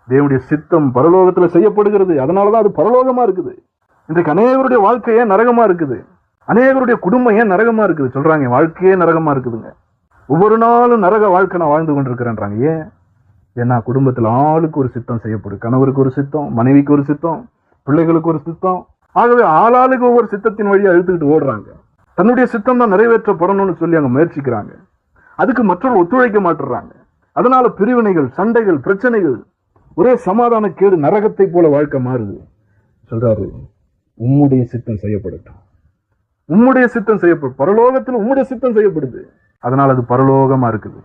தேவனுடைய சித்தம் பரலோகத்துல செய்யப்படுகிறது. அதனாலதான் அது பரலோகமா இருக்குது. இன்றைக்கு அநேகருடைய வாழ்க்கையே நரகமா இருக்குது. அநேகருடைய குடும்பம் ஏன் நரகமா இருக்குது சொல்றாங்க. வாழ்க்கையே நரகமா இருக்குதுங்க. ஒவ்வொரு நாளும் நரக வாழ்க்கை நான் வாழ்ந்து கொண்டிருக்கிறேன்றாங்க. ஏன்னா குடும்பத்துல ஆளுக்கு ஒரு சித்தம் செய்யப்படும். கணவருக்கு ஒரு சித்தம், மனைவிக்கு ஒரு சித்தம், பிள்ளைகளுக்கு ஒரு சித்தம். ஆகவே ஆளாளுக்கு ஒவ்வொரு சித்தத்தின் வழியா இழுத்துக்கிட்டு ஓடுறாங்க. தன்னுடைய சித்தம் தான் நிறைவேற்றப்படணும்னு சொல்லி அங்க முயற்சிக்கிறாங்க. அதுக்கு மற்றவர்கள் ஒத்துழைக்க மாட்டுறாங்க. அதனால பிரிவினைகள், சண்டைகள், பிரச்சனைகள், ஒரே சமாதான கேடு, நரகத்தை போல வாழ்க்கை மாறுது. சொல்றாரு, உம்முடைய சித்தம் செய்யப்படட்டும். உம்முடைய சித்தம் செய்யப்படும். பரலோகத்தில் உம்முடைய சித்தம் செய்யப்படுது. அதனால அது பரலோகமா இருக்குது.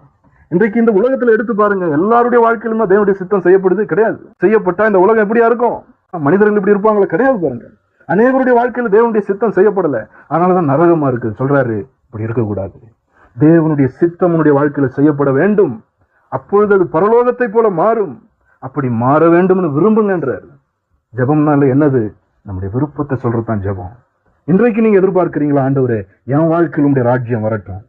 இன்றைக்கு இந்த உலகத்துல எடுத்து பாருங்க, எல்லாருடைய வாழ்க்கையிலும் தான் தேவனுடைய சித்தம் செய்யப்படுது கிடையாது. செய்யப்பட்டா இந்த உலகம் எப்படியா இருக்கும்? மனிதர்கள் இப்படி இருப்பாங்களா? கிடையாது. பாருங்க, அநேகருடைய வாழ்க்கையில தேவனுடைய சித்தம் செய்யப்படல. அதனாலதான் நரகமா இருக்கு. சொல்றாரு, இப்படி இருக்கக்கூடாது. தேவனுடைய சித்தம் உன்னுடைய வாழ்க்கையில செய்யப்பட வேண்டும். அப்பொழுது அது பரலோகத்தை போல மாறும். அப்படி மாற வேண்டும்னு விரும்புங்கன்றார். ஜெபம்னால என்னது? நம்முடைய விருப்பத்தை சொல்றதுதான் ஜெபம். இன்றைக்கு நீங்க எதிர்பார்க்கிறீங்களா, ஆண்டவரே என் வாழ்க்கையில் உங்களுடைய ராஜ்யம் வரட்டும்,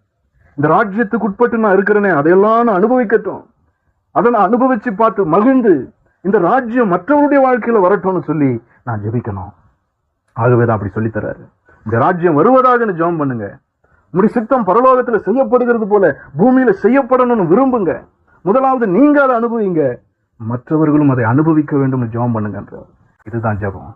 இந்த ராஜ்யத்துக்கு உட்பட்டு நான் இருக்கிறேனே அதையெல்லாம் நான் அனுபவிக்கட்டும், அதை நான் அனுபவிச்சு பார்த்து மகிழ்ந்து இந்த ராஜ்யம் மற்றவருடைய வாழ்க்கையில வரட்டும்னு சொல்லி நான் ஜெபிக்கணும். ஆகவேதான் அப்படி சொல்லித்தராரு. இந்த ராஜ்யம் வருவதாக ஜெபம் பண்ணுங்க. உங்களுடைய சித்தம் பரலோகத்துல செய்யப்படுகிறது போல பூமியில செய்யப்படணும்னு விரும்புங்க. முதலாவது நீங்க அதை அனுபவிங்க, மற்றவர்களும் அதை அனுபவிக்க வேண்டும் ஜெபம் பண்ணுங்கன்றார். இதுதான் ஜெபம்.